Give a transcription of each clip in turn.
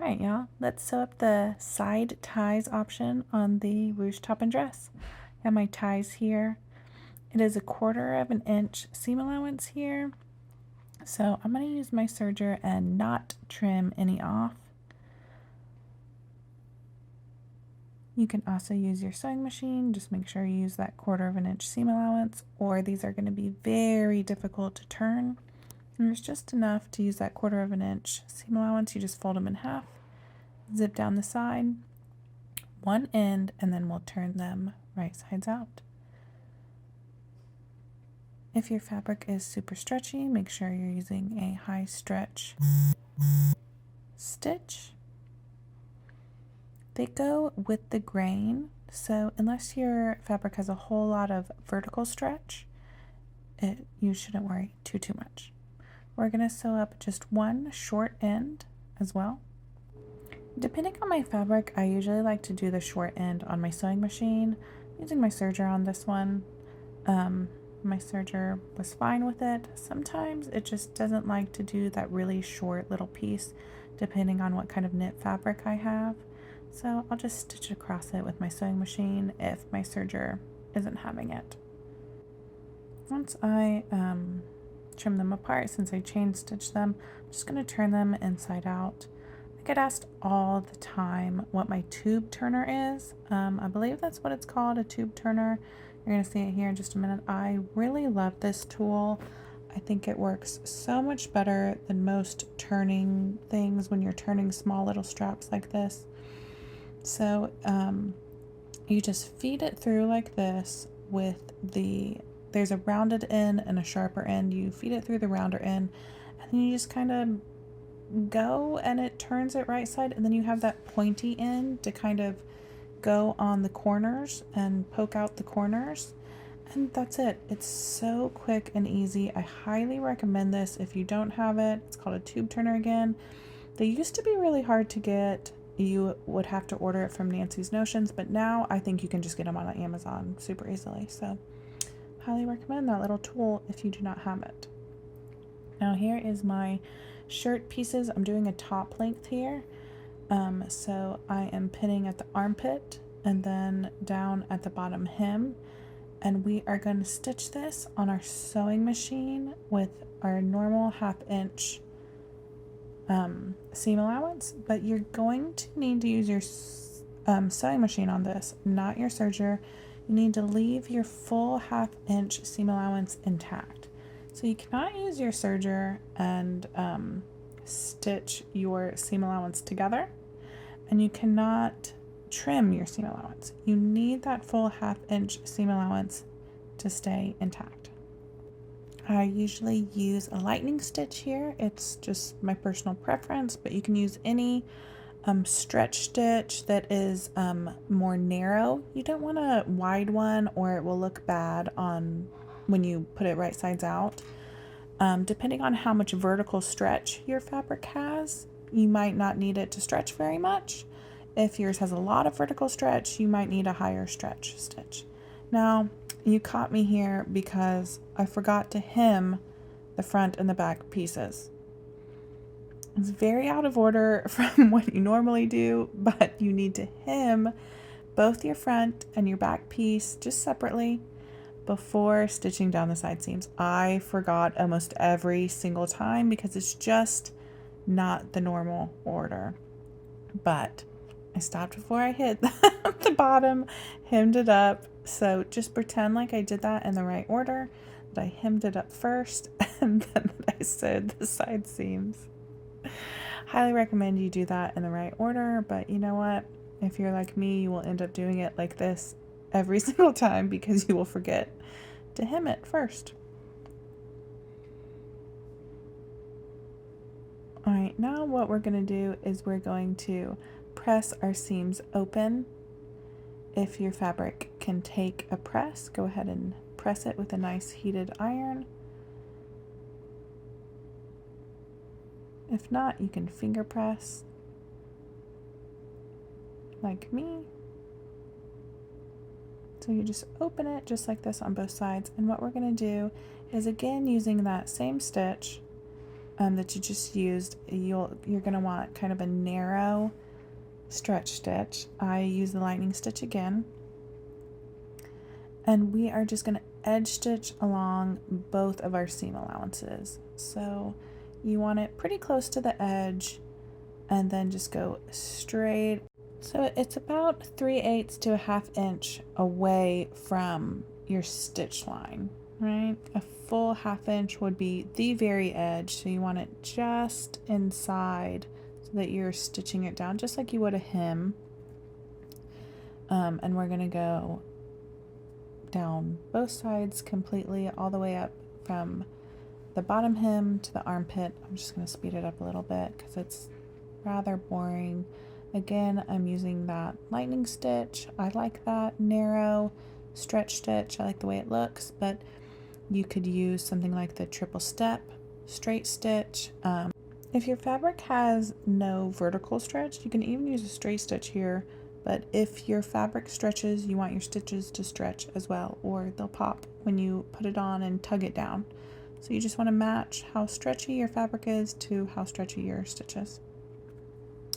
Alright, y'all, let's sew up the side ties option on the ruched top dress. I have my ties here. It is 1/4 inch seam allowance here. So I'm going to use my serger and not trim any off. You can also use your sewing machine. Just make sure you use that 1/4 inch seam allowance, or these are going to be very difficult to turn. And there's just enough to use that 1/4 inch seam allowance. You just fold them in half, zip down the side, one end, and then we'll turn them right sides out. If your fabric is super stretchy, make sure you're using a high stretch stitch. They go with the grain, so unless your fabric has a whole lot of vertical stretch, you shouldn't worry too much. We're going to sew up just one short end as well. Depending on my fabric, I usually like to do the short end on my sewing machine. I'm using my serger on this one. My serger was fine with it. Sometimes it just doesn't like to do that really short little piece, depending on what kind of knit fabric I have. So I'll just stitch across it with my sewing machine if my serger isn't having it. Once I trim them apart, since I chain stitched them, I'm just going to turn them inside out. I get asked all the time what my tube turner is. I believe that's what it's called, a tube turner. You're going to see it here in just a minute. I really love this tool. I think it works so much better than most turning things when you're turning small little straps like this. So you just feed it through like this with there's a rounded end and a sharper end. You feed it through the rounder end, and then you just kind of go and it turns it right side, and then you have that pointy end to kind of go on the corners and poke out the corners, and that's it. It's so quick and easy. I highly recommend this if you don't have it. It's called a tube turner again. They used to be really hard to get. You would have to order it from Nancy's Notions, but now I think you can just get them on Amazon super easily. So highly recommend that little tool if you do not have it. Now here is my shirt pieces. I'm doing a top length here. So I am pinning at the armpit and then down at the bottom hem. And we are going to stitch this on our sewing machine with our normal 1/2 inch seam allowance, but you're going to need to use your sewing machine on this, not your serger. You need to leave your full 1/2 inch seam allowance intact. So you cannot use your serger and stitch your seam allowance together, and you cannot trim your seam allowance. You need that full 1/2 inch seam allowance to stay intact. I usually use a lightning stitch here. It's just my personal preference, but you can use any stretch stitch that is more narrow. You don't want a wide one, or it will look bad on when you put it right sides out. Depending on how much vertical stretch your fabric has, you might not need it to stretch very much. If yours has a lot of vertical stretch, you might need a higher stretch stitch. Now, you caught me here because I forgot to hem the front and the back pieces. It's very out of order from what you normally do, but you need to hem both your front and your back piece just separately before stitching down the side seams. I forgot almost every single time because it's just not the normal order. But I stopped before I hit the bottom, hemmed it up. So just pretend like I did that in the right order, that I hemmed it up first and then I sewed the side seams. Highly recommend you do that in the right order, but you know what? If you're like me, you will end up doing it like this every single time because you will forget to hem it first. All right, now what we're going to do is we're going to press our seams open. If your fabric can take a press, go ahead and press it with a nice heated iron. If not, you can finger press like me. So you just open it just like this on both sides. And what we're going to do is, again, using that same stitch, that you just used, you're going to want kind of a narrow stretch stitch. I use the lightning stitch again. And we are just going to edge stitch along both of our seam allowances. So you want it pretty close to the edge and then just go straight. So it's about 3/8 to a 1/2 inch away from your stitch line, right? A full 1/2 inch would be the very edge. So you want it just inside so that you're stitching it down just like you would a hem. And we're going to go down both sides completely all the way up from the bottom hem to the armpit. I'm just going to speed it up a little bit because it's rather boring. Again, I'm using that lightning stitch. I like that narrow stretch stitch. I like the way it looks, but you could use something like the triple step straight stitch. If your fabric has no vertical stretch, you can even use a straight stitch here. But if your fabric stretches, you want your stitches to stretch as well, or they'll pop when you put it on and tug it down. So you just want to match how stretchy your fabric is to how stretchy your stitches.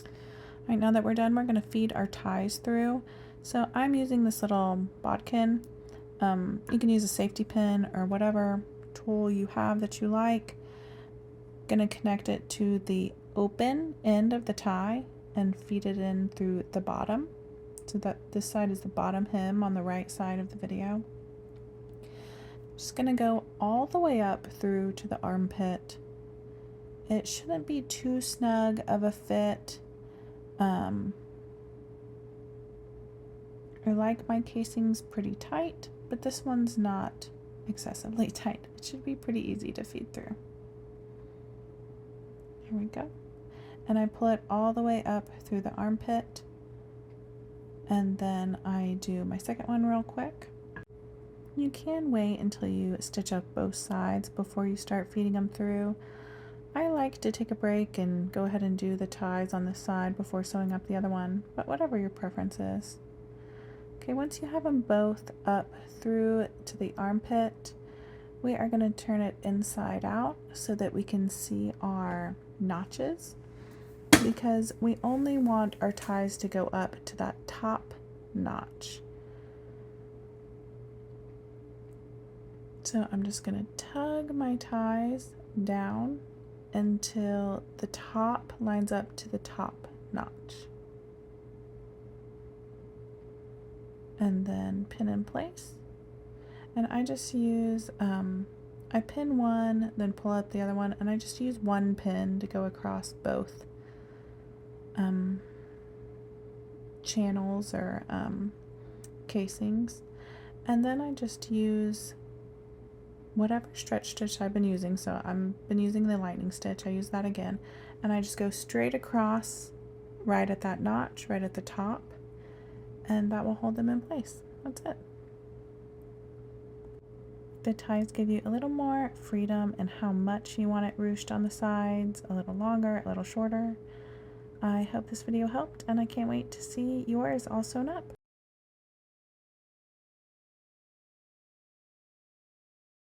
All right, now that we're done, we're going to feed our ties through. So I'm using this little bodkin. You can use a safety pin or whatever tool you have that you like. Going to connect it to the open end of the tie and feed it in through the bottom. So that this side is the bottom hem on the right side of the video. Just going to go all the way up through to the armpit. It shouldn't be too snug of a fit. I like my casings pretty tight, but this one's not excessively tight. It should be pretty easy to feed through. Here we go. And I pull it all the way up through the armpit. And then I do my second one real quick. You can wait until you stitch up both sides before you start feeding them through. I like to take a break and go ahead and do the ties on this side before sewing up the other one, but whatever your preference is. Okay, once you have them both up through to the armpit, we are going to turn it inside out so that we can see our notches, because we only want our ties to go up to that top notch. So I'm just going to tug my ties down until the top lines up to the top notch. And then pin in place. And I just use, I pin one, then pull out the other one, and I just use one pin to go across both channels or casings. And then I just use whatever stretch stitch I've been using. So I've been using the lightning stitch. I use that again. And I just go straight across right at that notch, right at the top. And that will hold them in place. That's it. The ties give you a little more freedom in how much you want it ruched on the sides, a little longer, a little shorter. I hope this video helped, and I can't wait to see yours all sewn up.